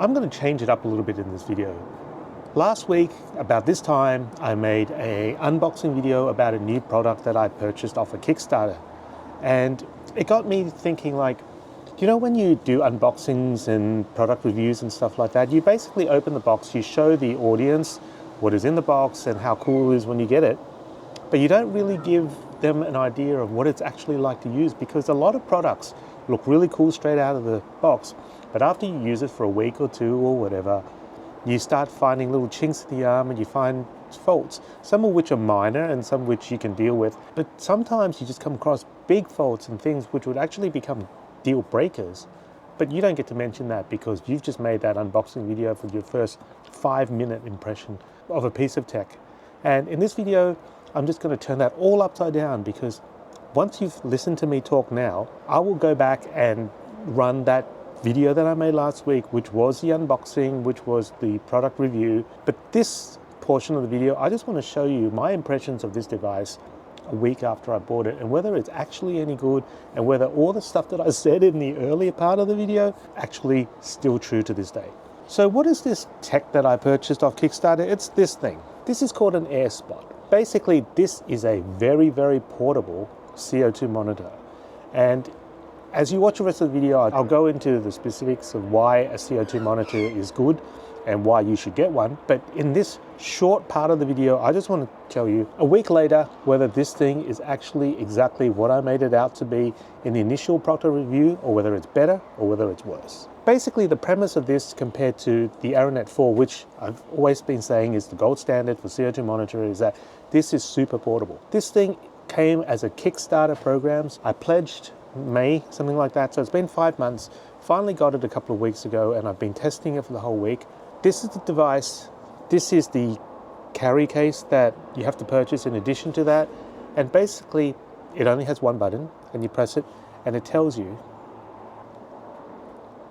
I'm going to change it up a little bit in this video. Last week, about this time, I made an unboxing video about a new product that I purchased off a Kickstarter. And it got me thinking, like, you know, when you do unboxings and product reviews and stuff like that, you basically open the box, you show the audience what is in the box and how cool it is when you get it, but you don't really give them an idea of what it's actually like to use, because a lot of products look really cool straight out of the box, but after you use it for a week or two or whatever, you start finding little chinks in the arm and you find faults, some of which are minor and some which you can deal with, but sometimes you just come across big faults and things which would actually become deal breakers, but you don't get to mention that because you've just made that unboxing video for your first 5-minute impression of a piece of tech. And in this video, I'm just going to turn that all upside down, because once you've listened to me talk now, I will go back and run that video that I made last week, which was the unboxing, which was the product review. But this portion of the video, I just want to show you my impressions of this device a week after I bought it, and whether it's actually any good, and whether all the stuff that I said in the earlier part of the video actually still true to this day. So what is this tech that I purchased off Kickstarter? It's this thing. This is called an AirSpot. Basically, this is a very, very portable CO2 monitor. And as you watch the rest of the video, I'll go into the specifics of why a CO2 monitor is good and why you should get one. But in this short part of the video, I just want to tell you a week later whether this thing is actually exactly what I made it out to be in the initial product review, or whether it's better or whether it's worse. Basically, the premise of this compared to the AirSpot 4, which I've always been saying is the gold standard for CO2 monitor, is that this is super portable. This thing came as a Kickstarter programs. I pledged May, something like that. So it's been 5 months. Finally got it a couple of weeks ago, and I've been testing it for the whole week. This is the device. This is the carry case that you have to purchase in addition to that. And basically, it only has one button, and you press it, and it tells you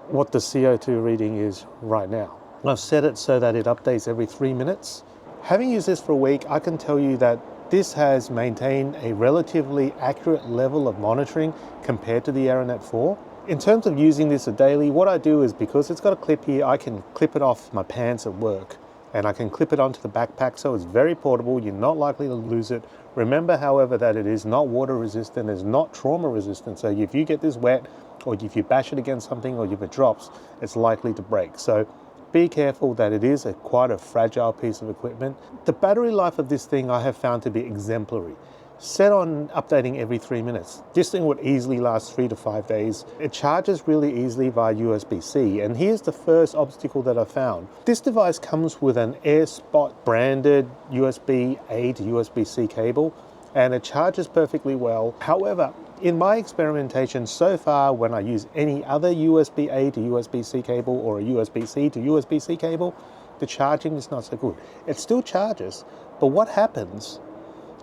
what the CO2 reading is right now. I've set it so that it updates every 3 minutes. Having used this for a week, I can tell you that this has maintained a relatively accurate level of monitoring compared to the AirSpot 4. In terms of using this daily, what I do is, because it's got a clip here, I can clip it off my pants at work, and I can clip it onto the backpack, so it's very portable. You're not likely to lose it. Remember, however, that it is not water resistant, it's not trauma resistant, so if you get this wet, or if you bash it against something, or if it drops, it's likely to break. So be careful that it is quite a fragile piece of equipment. The battery life of this thing I have found to be exemplary. Set on updating every 3 minutes. This thing would easily last 3 to 5 days. It charges really easily via USB-C, and here's the first obstacle that I found. This device comes with an AirSpot branded USB-A to USB-C cable, and it charges perfectly well. However, in my experimentation so far, when I use any other USB-A to USB-C cable or a USB-C to USB-C cable, the charging is not so good. It still charges, but what happens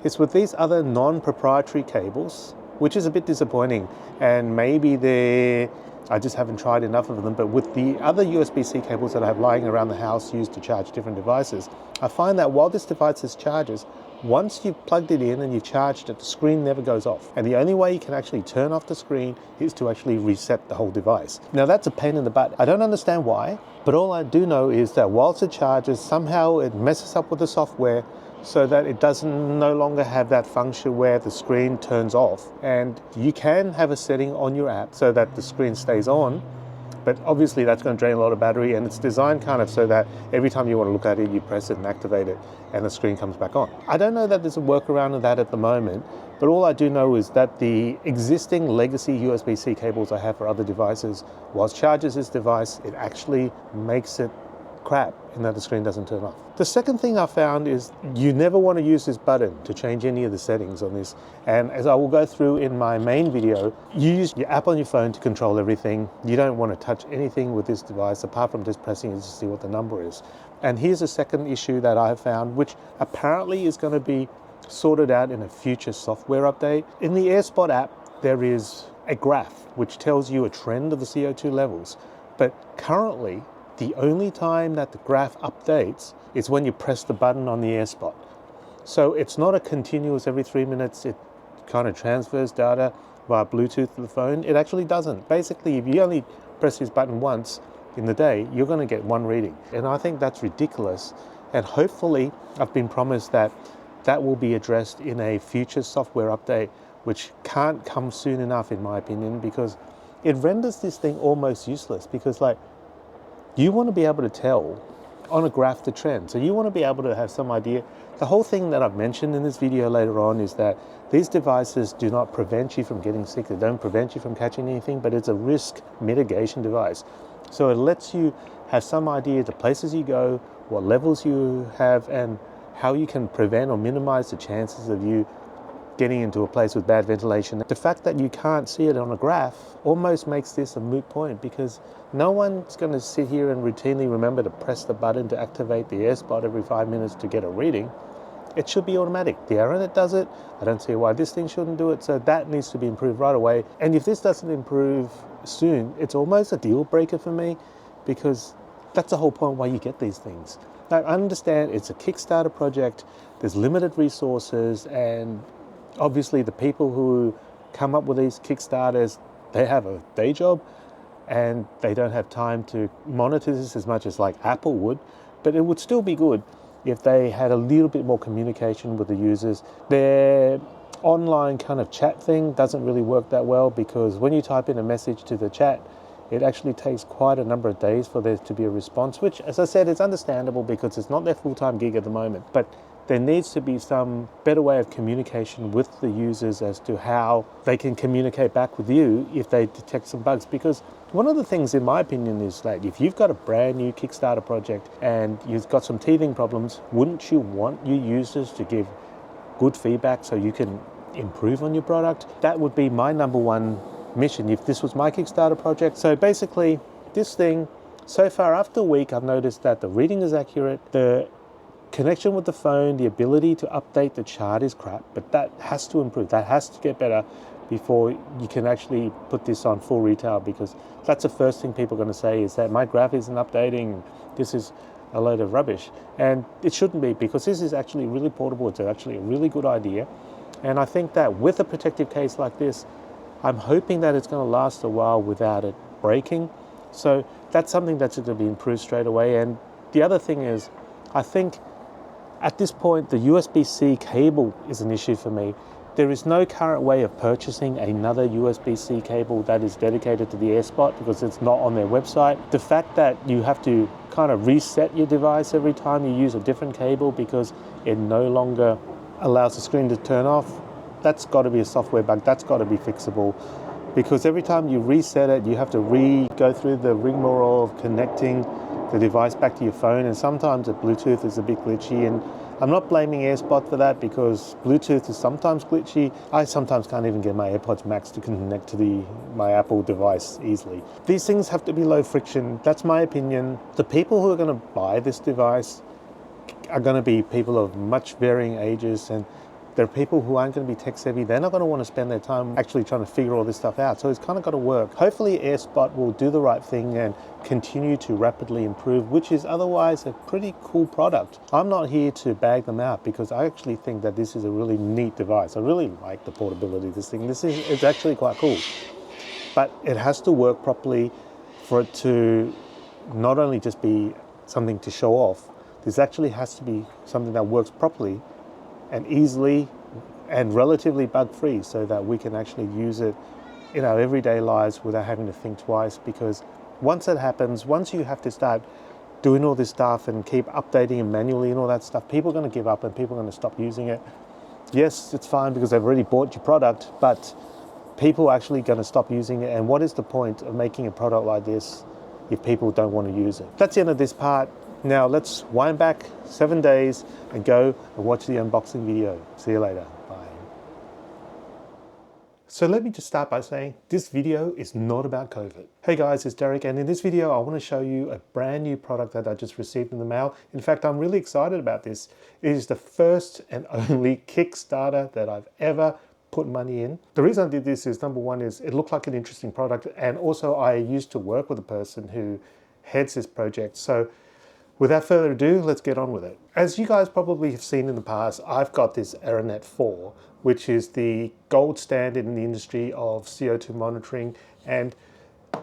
is with these other non-proprietary cables, which is a bit disappointing, and maybe I just haven't tried enough of them, but with the other USB-C cables that I have lying around the house used to charge different devices, I find that while this device charges, once you've plugged it in and you've charged it, the screen never goes off. And the only way you can actually turn off the screen is to actually reset the whole device. Now that's a pain in the butt. I don't understand why, but all I do know is that whilst it charges, somehow it messes up with the software so that it doesn't no longer have that function where the screen turns off. And you can have a setting on your app so that the screen stays on, but obviously that's going to drain a lot of battery, and it's designed kind of so that every time you want to look at it, you press it and activate it, and the screen comes back on. I don't know that there's a workaround of that at the moment, but all I do know is that the existing legacy USB-C cables I have for other devices, whilst charges this device, it actually makes it crap in that the screen doesn't turn off. The second thing I found is you never want to use this button to change any of the settings on this. And as I will go through in my main video, you use your app on your phone to control everything. You don't want to touch anything with this device apart from just pressing it to see what the number is. And here's a second issue that I have found, which apparently is going to be sorted out in a future software update. In the AirSpot app, there is a graph which tells you a trend of the CO2 levels. But currently, the only time that the graph updates is when you press the button on the AirSpot. So it's not a continuous every 3 minutes, it kind of transfers data via Bluetooth to the phone. It actually doesn't. Basically, if you only press this button once, in the day, you're going to get one reading. And I think that's ridiculous. And hopefully I've been promised that that will be addressed in a future software update, which can't come soon enough in my opinion, because it renders this thing almost useless. Because like, you want to be able to tell on a graph the trend. So you want to be able to have some idea. The whole thing that I've mentioned in this video later on is that these devices do not prevent you from getting sick. They don't prevent you from catching anything, but it's a risk mitigation device. So it lets you have some idea the places you go, what levels you have, and how you can prevent or minimize the chances of you getting into a place with bad ventilation. The fact that you can't see it on a graph almost makes this a moot point, because no one's going to sit here and routinely remember to press the button to activate the AirSpot every 5 minutes to get a reading. It should be automatic. The AirSpot does it. I don't see why this thing shouldn't do it. So that needs to be improved right away. And if this doesn't improve soon, it's almost a deal breaker for me, because that's the whole point why you get these things. Now, I understand it's a Kickstarter project. There's limited resources, and obviously the people who come up with these Kickstarters, they have a day job and they don't have time to monitor this as much as like Apple would. But it would still be good if they had a little bit more communication with the users. Their online kind of chat thing doesn't really work that well, because when you type in a message to the chat, it actually takes quite a number of days for there to be a response, which, as I said, is understandable because it's not their full-time gig at the moment. But there needs to be some better way of communication with the users as to how they can communicate back with you if they detect some bugs. Because one of the things, in my opinion, is that if you've got a brand new Kickstarter project and you've got some teething problems, wouldn't you want your users to give good feedback so you can improve on your product? That would be my number one mission if this was my Kickstarter project. So basically, this thing, so far after a week, I've noticed that the reading is accurate, the connection with the phone, the ability to update the chart is crap, but that has to improve. That has to get better before you can actually put this on full retail, because that's the first thing people are going to say is that my graph isn't updating, this is a load of rubbish. And it shouldn't be, because this is actually really portable. It's actually a really good idea. And I think that with a protective case like this, I'm hoping that it's going to last a while without it breaking. So that's something that's going to be improved straight away. And the other thing is, I think at this point, the USB-C cable is an issue for me. There is no current way of purchasing another USB-C cable that is dedicated to the AirSpot, because it's not on their website. The fact that you have to kind of reset your device every time you use a different cable because it no longer allows the screen to turn off, that's got to be a software bug. That's got to be fixable, because every time you reset it, you have to go through the rigmarole of connecting the device back to your phone, and sometimes the Bluetooth is a bit glitchy, and I'm not blaming AirSpot for that, because Bluetooth is sometimes glitchy. I sometimes can't even get my AirPods Max to connect to my Apple device easily. These things have to be low friction. That's my opinion. The people who are going to buy this device are going to be people of much varying ages, and there are people who aren't going to be tech savvy. They're not going to want to spend their time actually trying to figure all this stuff out. So it's kind of got to work. Hopefully AirSpot will do the right thing and continue to rapidly improve, which is otherwise a pretty cool product. I'm not here to bag them out, because I actually think that this is a really neat device. I really like the portability of this thing. It's actually quite cool. But it has to work properly for it to not only just be something to show off. This actually has to be something that works properly and easily and relatively bug-free, so that we can actually use it in our everyday lives without having to think twice. Because once it happens, once you have to start doing all this stuff and keep updating it manually and all that stuff, people are going to give up and people are going to stop using it. Yes, it's fine because they've already bought your product, but people are actually going to stop using it. And what is the point of making a product like this if people don't want to use it? That's the end of this part. Now let's wind back 7 days and go and watch the unboxing video. See you later. Bye. So let me just start by saying this video is not about COVID. Hey guys, it's Derek, and in this video I want to show you a brand new product that I just received in the mail. In fact, I'm really excited about this. It is the first and only Kickstarter that I've ever put money in. The reason I did this is, number one, is it looked like an interesting product, and also I used to work with a person who heads this project. So without further ado, let's get on with it. As you guys probably have seen in the past, I've got this AirSpot 4, which is the gold standard in the industry of CO2 monitoring. And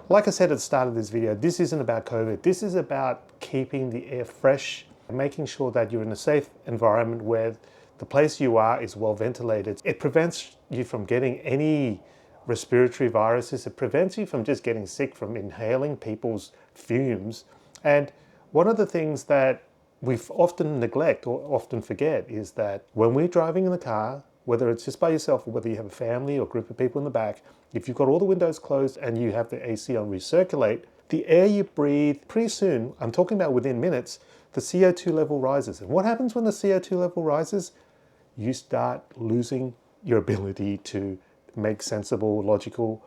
Like I said at the start of this video, this isn't about COVID. This is about keeping the air fresh, making sure that you're in a safe environment where the place you are is well ventilated. It prevents you from getting any respiratory viruses. It prevents you from just getting sick from inhaling people's fumes. And one of the things that we often neglect or often forget is that when we're driving in the car, whether it's just by yourself or whether you have a family or group of people in the back, if you've got all the windows closed and you have the AC on recirculate, the air you breathe, pretty soon, I'm talking about within minutes, the CO2 level rises. And what happens when the CO2 level rises? You start losing your ability to make sensible, logical,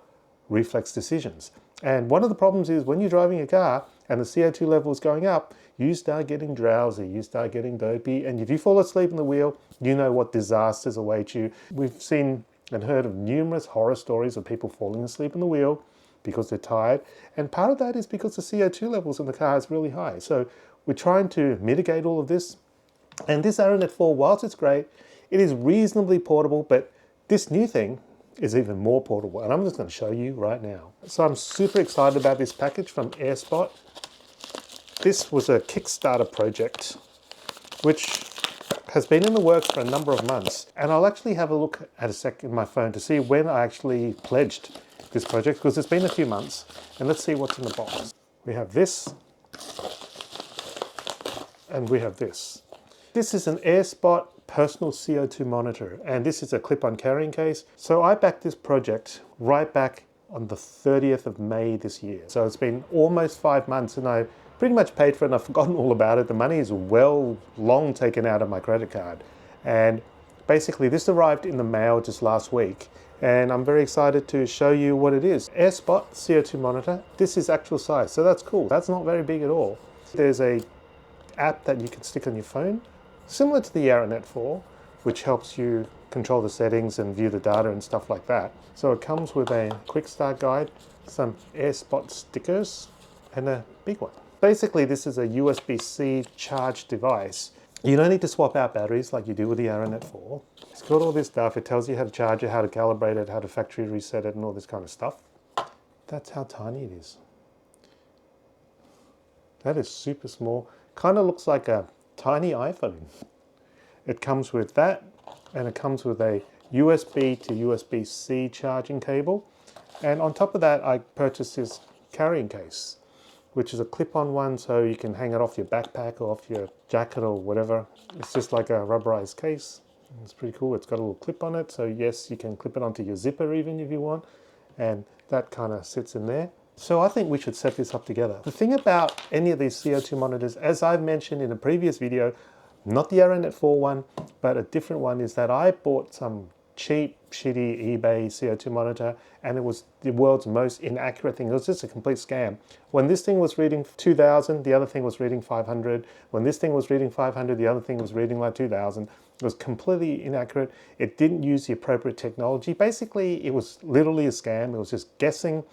reflex decisions. And one of the problems is when you're driving a car and the CO2 level is going up, you start getting drowsy, you start getting dopey, and if you fall asleep in the wheel, you know what disasters await you. We've seen and heard of numerous horror stories of people falling asleep in the wheel because they're tired, and part of that is because the CO2 levels in the car is really high. So we're trying to mitigate all of this, and this AirSpot 4, whilst it's great, it is reasonably portable, but this new thing is even more portable, and I'm just going to show you right now. So I'm super excited about this package from AirSpot. This was a Kickstarter project which has been in the works for a number of months, and I'll actually have a look at a sec in my phone to see when I actually pledged this project, because it's been a few months. And let's see what's in the box. We have this, and we have this. This is an AirSpot personal CO2 monitor, and this is a clip-on carrying case. So I backed this project right back on the 30th of May this year. So it's been almost 5 months, and I pretty much paid for it and I've forgotten all about it. The money is long taken out of my credit card. And basically this arrived in the mail just last week, and I'm very excited to show you what it is. AirSpot CO2 monitor. This is actual size, so that's cool. That's not very big at all. There's a app that you can stick on your phone, similar to the AirSpot 4, which helps you control the settings and view the data and stuff like that. So it comes with a quick start guide, some AirSpot stickers, and a big one. Basically, this is a USB-C charge device. You don't need to swap out batteries like you do with the AirSpot 4. It's got all this stuff. It tells you how to charge it, how to calibrate it, how to factory reset it, and all this kind of stuff. That's how tiny it is. That is super small. Kind of looks like a tiny iPhone. It comes with that, and it comes with a USB to USB-C charging cable. And on top of that, I purchased this carrying case, which is a clip-on one, so you can hang it off your backpack or off your jacket or whatever. It's just like a rubberized case. It's pretty cool. It's got a little clip on it, so yes, you can clip it onto your zipper even if you want, and that kind of sits in there. So I think we should set this up together. The thing about any of these CO2 monitors, as I've mentioned in a previous video, not the AirSpot 4 one, but a different one, is that I bought some cheap, shitty eBay CO2 monitor, and it was the world's most inaccurate thing. It was just a complete scam. When this thing was reading 2000, the other thing was reading 500. When this thing was reading 500, the other thing was reading like 2000. It was completely inaccurate. It didn't use the appropriate technology. Basically, it was literally a scam. It was just guessing,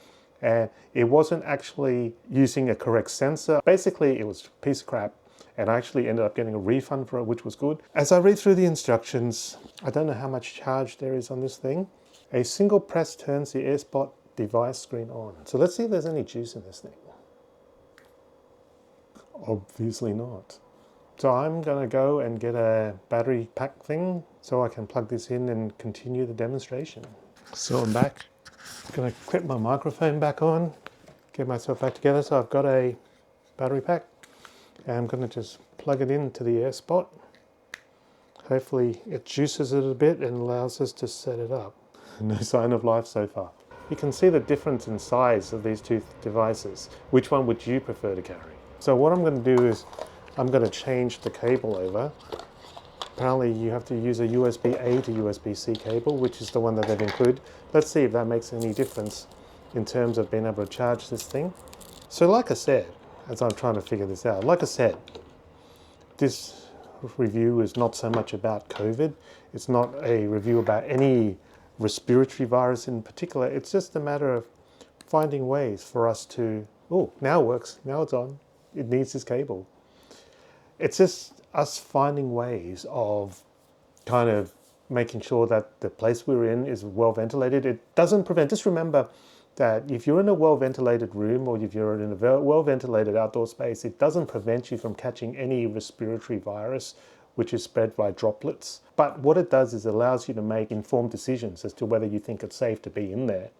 and it wasn't actually using a correct sensor. Basically, it was a piece of crap. And I actually ended up getting a refund for it, which was good. As I read through the instructions, I don't know how much charge there is on this thing. A single press turns the AirSpot device screen on. So let's see if there's any juice in this thing. Obviously not. So I'm gonna go and get a battery pack thing so I can plug this in and continue the demonstration. So I'm back. I'm gonna clip my microphone back on, get myself back together. So I've got a battery pack. And I'm going to just plug it into the AirSpot. Hopefully it juices it a bit and allows us to set it up. No sign of life so far. You can see the difference in size of these two devices. Which one would you prefer to carry? So what I'm going to do is I'm going to change the cable over. Apparently you have to use a USB-A to USB-C cable, which is the one that they've included. Let's see if that makes any difference in terms of being able to charge this thing. So like I said, as I'm trying to figure this out, like I said, this review is not so much about COVID. It's not a review about any respiratory virus in particular. It's just a matter of finding ways for us to, oh, now it works, now it's on. It needs this cable. It's just us finding ways of kind of making sure that the place we're in is well ventilated. It doesn't prevent, just remember that if you're in a well-ventilated room or if you're in a well-ventilated outdoor space, it doesn't prevent you from catching any respiratory virus which is spread by droplets. But what it does is it allows you to make informed decisions as to whether you think it's safe to be in there,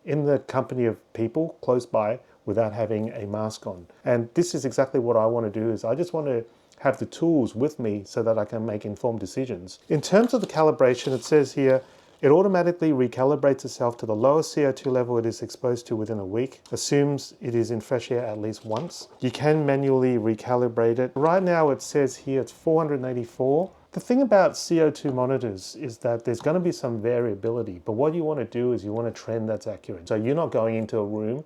in the company of people close by, without having a mask on. And this is exactly what I want to do, is I just want to have the tools with me so that I can make informed decisions. In terms of the calibration, it says here, it automatically recalibrates itself to the lowest CO2 level it is exposed to within a week, assumes it is in fresh air at least once. You can manually recalibrate it. Right now it says here it's 484. The thing about CO2 monitors is that there's going to be some variability, but what you want to do is you want a trend that's accurate. So you're not going into a room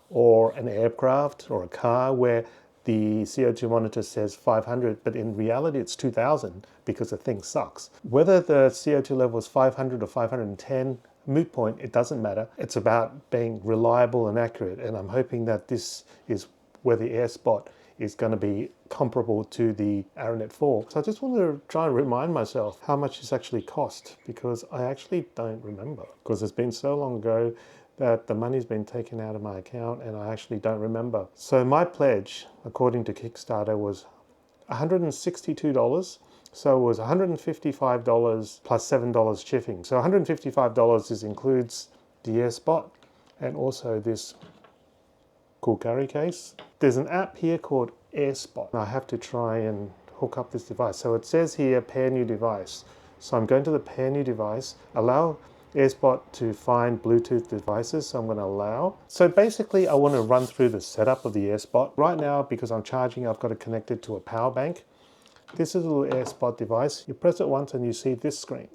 or an aircraft or a car where the CO2 monitor says 500, but in reality it's 2000 because the thing sucks. Whether the CO2 level is 500 or 510, moot point, it doesn't matter. It's about being reliable and accurate, and I'm hoping that this is where the AirSpot is going to be comparable to the ARANET 4. So I just want to try and remind myself how much this actually cost, because I actually don't remember, because it's been so long ago that the money's been taken out of my account and I actually don't remember. So my pledge, according to Kickstarter, was $162. So it was $155 plus $7 shipping. So $155 includes the AirSpot and also this cool carry case. There's an app here called AirSpot. I have to try and hook up this device. So it says here, pair new device. So I'm going to the pair new device, allow AirSpot to find Bluetooth devices, so I'm going to allow. So basically I want to run through the setup of the AirSpot. Right now, because I'm charging, I've got it connected to a power bank. This is a little AirSpot device. You press it once and you see this screen.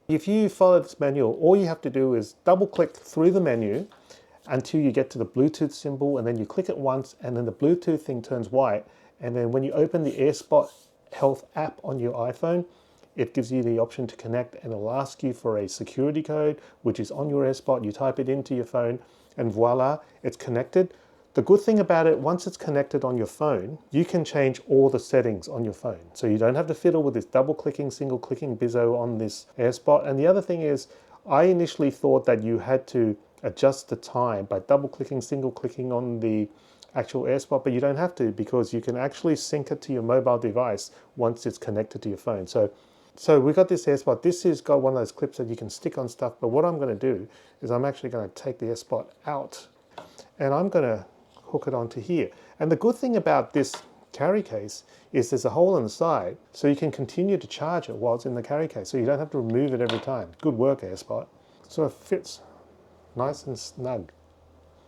If you follow this manual, all you have to do is double click through the menu until you get to the Bluetooth symbol, and then you click it once and then the Bluetooth thing turns white. And then when you open the AirSpot Health app on your iPhone, it gives you the option to connect, and it'll ask you for a security code, which is on your AirSpot. You type it into your phone and voila, it's connected. The good thing about it, once it's connected on your phone, you can change all the settings on your phone. So you don't have to fiddle with this double clicking, single clicking bizzo on this AirSpot. And the other thing is, I initially thought that you had to adjust the time by double clicking, single clicking on the actual AirSpot, but you don't have to, because you can actually sync it to your mobile device once it's connected to your phone. So we got this AirSpot. This has got one of those clips that you can stick on stuff, but what I'm going to do is I'm actually going to take the AirSpot out and I'm going to hook it onto here. And the good thing about this carry case is there's a hole in the side, so you can continue to charge it while it's in the carry case, so you don't have to remove it every time. Good work, AirSpot. So it fits nice and snug.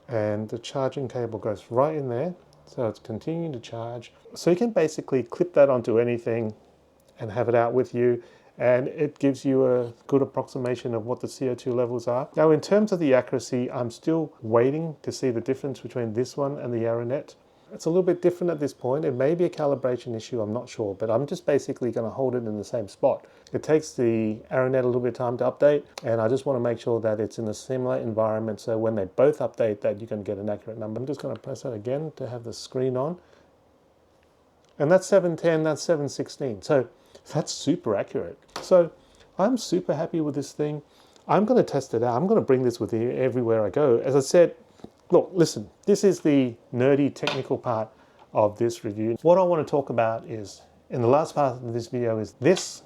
And the charging cable goes right in there, so it's continuing to charge. So you can basically clip that onto anything and have it out with you, and it gives you a good approximation of what the CO2 levels are. Now, in terms of the accuracy, I'm still waiting to see the difference between this one and the ARANET. It's a little bit different at this point. It may be a calibration issue, I'm not sure, but I'm just basically going to hold it in the same spot. It takes the ARANET a little bit of time to update, and I just want to make sure that it's in a similar environment, so when they both update that you can get an accurate number. I'm just going to press that again to have the screen on. And that's 710, that's 716. So that's super accurate. So I'm super happy with this thing. I'm going to test it out. I'm going to bring this with me everywhere I go. As I said, look, listen, this is the nerdy technical part of this review. What I want to talk about is, in the last part of this video, is this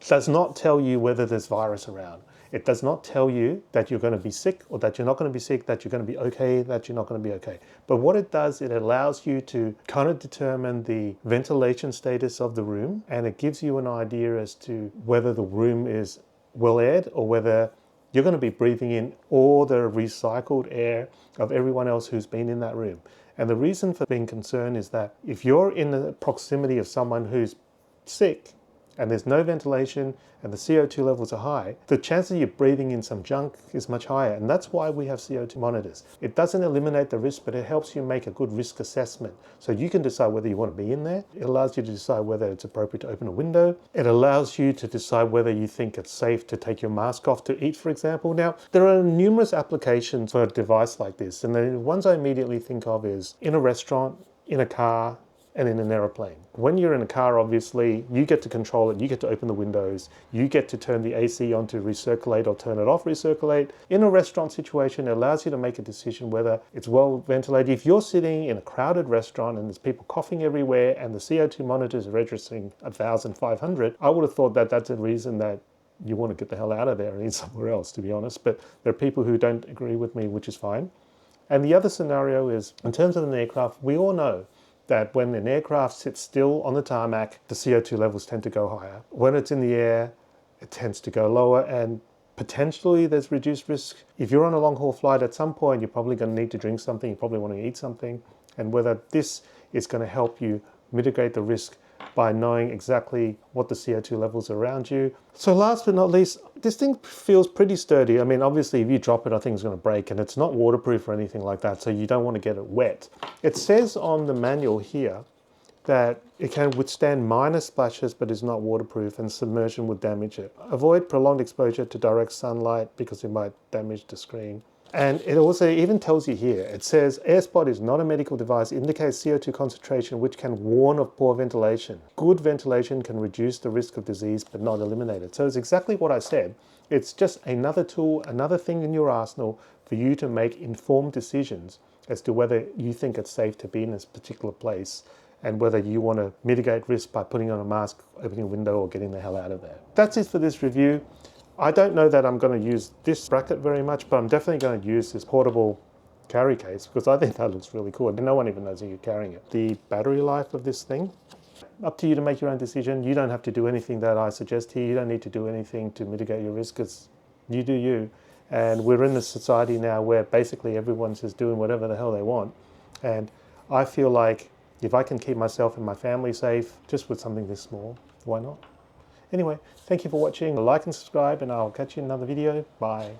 does not tell you whether there's virus around. It does not tell you that you're going to be sick or that you're not going to be sick, that you're going to be okay, that you're not going to be okay. But what it does, it allows you to kind of determine the ventilation status of the room, and it gives you an idea as to whether the room is well aired or whether you're going to be breathing in all the recycled air of everyone else who's been in that room. And the reason for being concerned is that if you're in the proximity of someone who's sick and there's no ventilation and the CO2 levels are high, the chance of you breathing in some junk is much higher. And that's why we have CO2 monitors. It doesn't eliminate the risk, but it helps you make a good risk assessment. So you can decide whether you want to be in there. It allows you to decide whether it's appropriate to open a window. It allows you to decide whether you think it's safe to take your mask off to eat, for example. Now, there are numerous applications for a device like this. And the ones I immediately think of is in a restaurant, in a car, and in an aeroplane. When you're in a car, obviously, you get to control it, you get to open the windows, you get to turn the AC on to recirculate or turn it off recirculate. In a restaurant situation, it allows you to make a decision whether it's well ventilated. If you're sitting in a crowded restaurant and there's people coughing everywhere and the CO2 monitors are registering 1,500, I would have thought that that's a reason that you want to get the hell out of there and eat somewhere else, to be honest. But there are people who don't agree with me, which is fine. And the other scenario is, in terms of an aircraft, we all know that when an aircraft sits still on the tarmac, the CO2 levels tend to go higher. When it's in the air, it tends to go lower, and potentially there's reduced risk. If you're on a long haul flight, at some point, you're probably going to need to drink something, you probably want to eat something, and whether this is going to help you mitigate the risk by knowing exactly what the CO2 levels are around you. So last but not least, this thing feels pretty sturdy. I mean, obviously if you drop it, I think it's going to break, and it's not waterproof or anything like that, so you don't want to get it wet. It says on the manual here that it can withstand minor splashes but is not waterproof, and submersion would damage it. Avoid prolonged exposure to direct sunlight because it might damage the screen. And it also even tells you here, it says AirSpot is not a medical device, indicates CO2 concentration which can warn of poor ventilation. Good ventilation can reduce the risk of disease but not eliminate it. So it's exactly what I said. It's just another tool, another thing in your arsenal for you to make informed decisions as to whether you think it's safe to be in this particular place and whether you want to mitigate risk by putting on a mask, opening a window, or getting the hell out of there. That's it for this review. I don't know that I'm going to use this bracket very much, but I'm definitely going to use this portable carry case because I think that looks really cool. And no one even knows that you're carrying it. The battery life of this thing, up to you to make your own decision. You don't have to do anything that I suggest here. You don't need to do anything to mitigate your risk because you do you. And we're in this society now where basically everyone's just doing whatever the hell they want. And I feel like if I can keep myself and my family safe just with something this small, why not? Anyway, thank you for watching. Like and subscribe, and I'll catch you in another video. Bye.